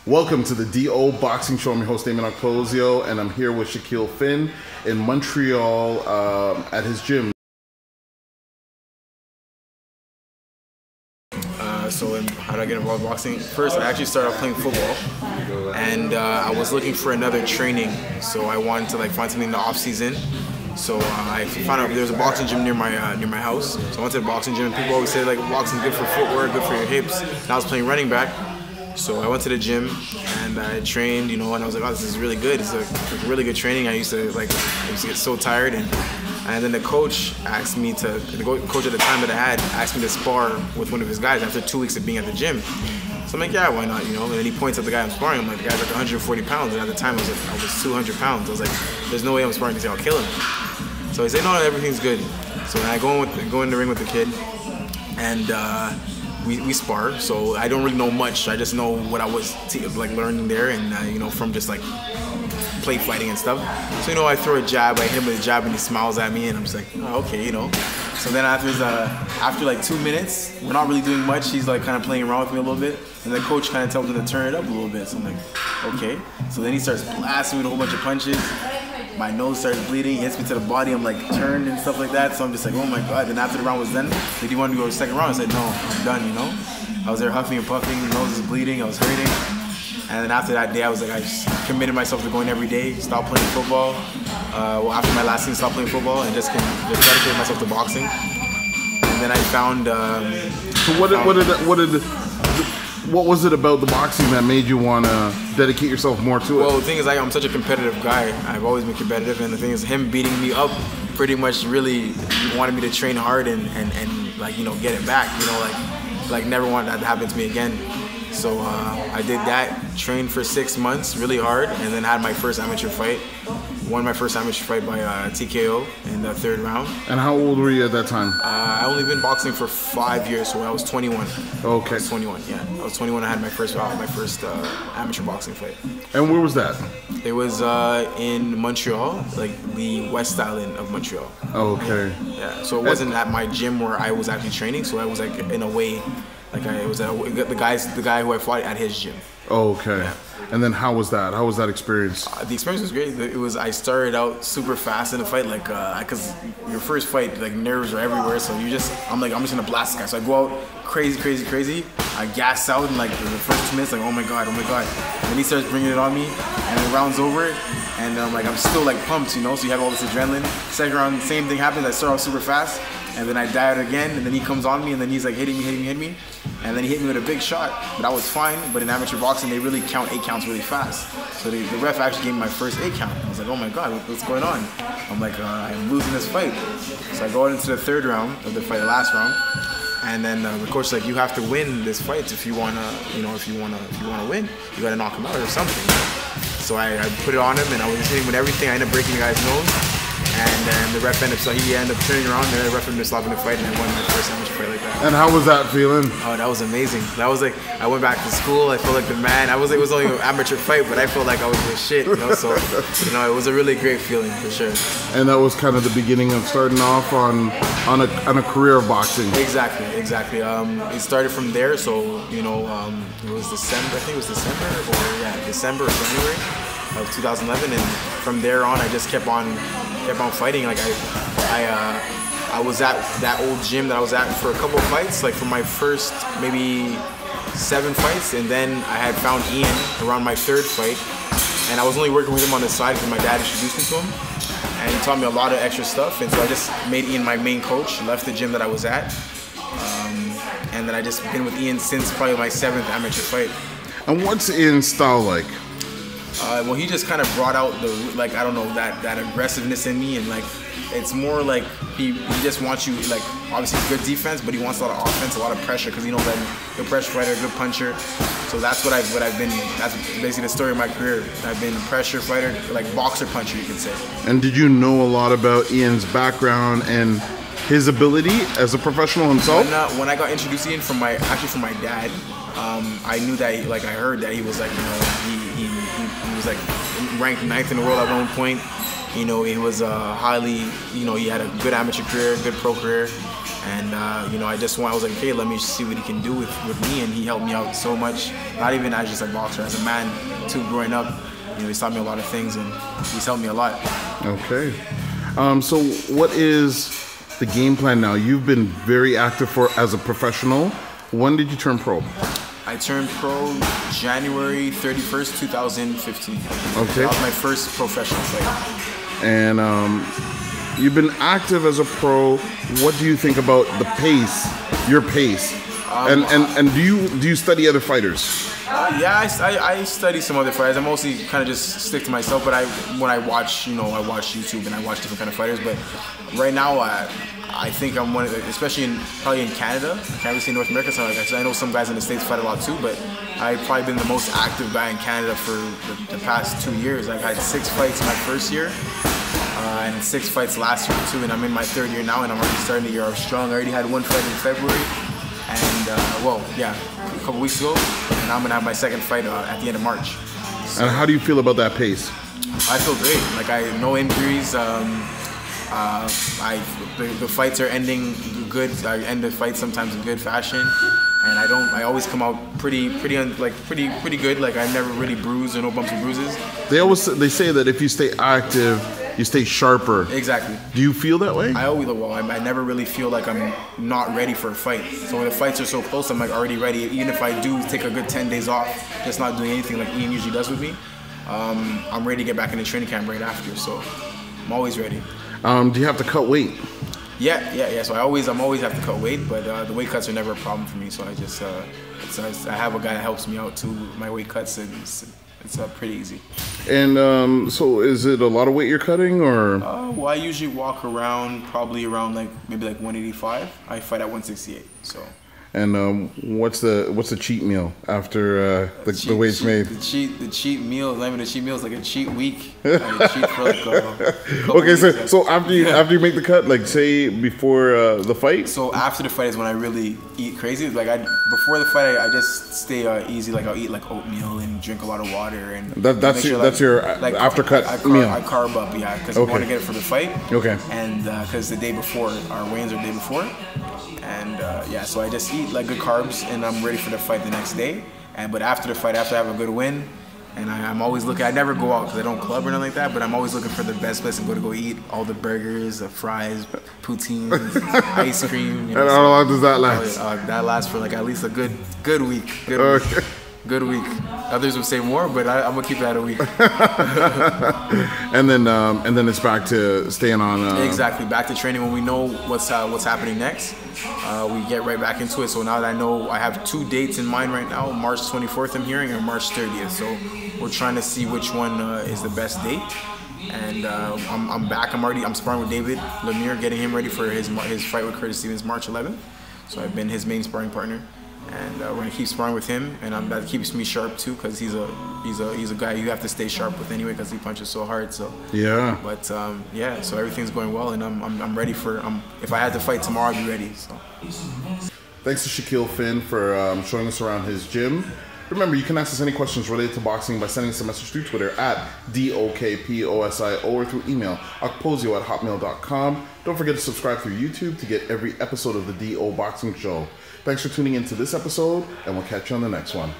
Welcome to the DO Boxing Show. I'm your host, Dameon Okposio, and I'm here with Shakeel Phinn in Montreal at his gym. So how did I get involved in boxing? First, I actually started off playing football, and I was looking for another training. So I wanted to find something in the off season. So I found out there was a boxing gym near my house. So I went to the boxing gym. People always say boxing's good for footwork, good for your hips. And I was playing running back. So I went to the gym and I trained, and I was like, oh, this is really good. It's like really good training. I used to get so tired, and then the coach asked me to, the coach at the time that I had asked me to spar with one of his guys after 2 weeks of being at the gym. So I'm like, yeah, why not, And then he points at the guy I'm sparring. I'm like, the guy's like 140 pounds, and at the time I was 200 pounds. I was like, there's no way I'm sparring this guy, I'll kill him. So he said, no, everything's good. So then I go in the ring with the kid, and we spar. So I don't really know much. I just know what I was learning there, and from just play fighting and stuff. So I throw a jab, I hit him with a jab, and he smiles at me, and I'm just like, oh, okay, So then after 2 minutes, we're not really doing much. He's kind of playing around with me a little bit, and the coach kind of tells me to turn it up a little bit. So I'm like, okay. So then he starts blasting me with a whole bunch of punches. My nose starts bleeding, he hits me to the body, I'm turned and stuff like that. So I'm just like, oh my God. Then after the round was done, did you want to go to the second round? I said, no, I'm done, I was there huffing and puffing, the nose is bleeding, I was hurting. And then after that day, I just committed myself to going every day, stopped playing football. After my last season, stopped playing football and just dedicated myself to boxing. And then I found... What was it about the boxing that made you want to dedicate yourself more to it? Well, the thing is, I'm such a competitive guy. I've always been competitive, and the thing is, him beating me up pretty much really wanted me to train hard and get it back. Never wanted that to happen to me again. So I did that, trained for 6 months really hard, and then had my first amateur fight. Won my first amateur fight by TKO in the third round. And how old were you at that time? I only been boxing for 5 years, so I was 21. Okay. I was 21, yeah. I was 21, I had my first amateur boxing fight. And where was that? It was in Montreal, the West Island of Montreal. Okay. Yeah, so it wasn't at my gym where I was actually training, so I was in a way, it was the guy who I fought at his gym. Okay. Yeah. And then how was that? How was that experience? The experience was great. I started out super fast in the fight, because your first fight, nerves are everywhere. So I'm just gonna blast this guy. So I go out crazy. I gas out in the first 2 minutes, oh my God. And then he starts bringing it on me, and the round's over, and I'm still pumped, So you have all this adrenaline. Second round, same thing happens. I start off super fast, and then I die out again, and then he comes on me, and then he's hitting me. And then he hit me with a big shot, but I was fine. But in amateur boxing, they really count 8 counts really fast. So the ref actually gave me my first 8 count. I was like, oh my God, what's going on? I'm I'm losing this fight. So I go out into the third round of the fight, the last round, and then the coach is you have to win this fight if you wanna win. You gotta knock him out or something. So I put it on him, and I was hitting with everything. I ended up breaking the guy's nose. And then the ref ended up turning around, and the ref ended up stopping the fight, and I won my first amateur fight like that. And how was that feeling? Oh, that was amazing. That was I went back to school, I felt like the man. It was only an amateur fight, but I felt like I was the shit, So, it was a really great feeling, for sure. And that was kind of the beginning of starting off on a career of boxing. Exactly. It started from there, so, it was December, I think it was December or January of 2011, and from there on, I just kept on fighting. I was at that old gym that I was at for a couple of fights, for my first maybe 7 fights, and then I had found Ian around my 3rd fight, and I was only working with him on the side because my dad introduced me to him, and he taught me a lot of extra stuff, and so I just made Ian my main coach, left the gym that I was at, and then I just been with Ian since probably my 7th amateur fight. And what's Ian's style like? Well, he just kind of brought out that aggressiveness in me, and it's more he just wants you, obviously good defense, but he wants a lot of offense, a lot of pressure, because he knows I'm a good pressure fighter, a good puncher. So that's what I've been. That's basically the story of my career. I've been a pressure fighter, boxer puncher, you could say. And did you know a lot about Ian's background and his ability as a professional himself? When I got introduced to Ian from my dad, I knew that I heard that he was he was ranked 9th in the world at one point. He was highly, he had a good amateur career, good pro career, And you know, I was like, okay, let me see what he can do with me, and he helped me out so much. Not even as just a boxer, as a man too. Growing up, you know, he's taught me a lot of things, and he's helped me a lot. Okay. So what is the game plan now? You've been very active as a professional. When did you turn pro? I turned pro January 31st, 2015. Okay. That was my first professional fight. And you've been active as a pro. What do you think about the pace, your pace? And do you study other fighters? Yeah, I study some other fighters. I mostly kind of just stick to myself, but when I watch, you know, I watch YouTube and I watch different kind of fighters. But right now, I think I'm one of the, especially probably in Canada. I can't really say North America. So like I know some guys in the States fight a lot too, but I've probably been the most active guy in Canada for the past 2 years. I've had 6 fights my first year. And 6 fights last year too, and I'm in my 3rd year now, and I'm already starting the year off strong. I already had 1 fight in February, and well, yeah, a couple weeks ago, and I'm gonna have my 2nd fight at the end of March. So, and how do you feel about that pace? I feel great. Like no injuries. The fights are ending good. I end the fight sometimes in good fashion, and I always come out pretty good. Like I never really bruise or no bumps and bruises. They say that if you stay active, you stay sharper. Exactly. Do you feel that way? I never really feel like I'm not ready for a fight. So when the fights are so close, I'm like already ready. Even if I do take a good 10 days off, just not doing anything like Ian usually does with me, I'm ready to get back in the training camp right after. So I'm always ready. Do you have to cut weight? Yeah. So I'm always have to cut weight, but the weight cuts are never a problem for me. So I just I have a guy that helps me out too. My weight cuts, and it's pretty easy. And so is it a lot of weight you're cutting, or? Well, I usually walk around probably around maybe 185. I fight at 168. So. And what's the cheat meal after the weight's made? The cheat meal. Not even a cheat meal. It's like a cheat week. I cheat for like okay, so after you make the cut, like say before the fight. So after the fight is when I really eat crazy. Like before the fight, I just stay easy. Like I'll eat like oatmeal and drink a lot of water, and that's your after cut meal. I carb up, yeah, because I want to get it for the fight. Okay. And because the day before, our weigh-ins are the day before. And yeah, so I just eat like good carbs, and I'm ready for the fight the next day. But after the fight, after I have a good win, and I'm always looking. I never go out because I don't club or nothing like that. But I'm always looking for the best place to go eat all the burgers, the fries, poutines, ice cream. You know, and how long does that last? That lasts for like at least a good week. Good week. Others would say more, but I'm gonna keep that a week. and then it's back to staying on. Exactly, back to training when we know what's happening next. We get right back into it. So now that I know, I have 2 dates in mind right now. March 24th, I'm hearing, or March 30th. So we're trying to see which one is the best date. And I'm back. I'm sparring with David Lemieux, getting him ready for his fight with Curtis Stevens March 11th. So I've been his main sparring partner. And we're gonna keep sparring with him, and that keeps me sharp too, because he's a guy you have to stay sharp with anyway, because he punches so hard. So yeah. But yeah, so everything's going well, and I'm ready for. If I had to fight tomorrow, I'd be ready. So. Thanks to Shakeel Phinn for showing us around his gym. Remember, you can ask us any questions related to boxing by sending us a message through Twitter at DOKPOSIO or through email okposio@hotmail.com. Don't forget to subscribe through YouTube to get every episode of the DO Boxing Show. Thanks for tuning in to this episode, and we'll catch you on the next one.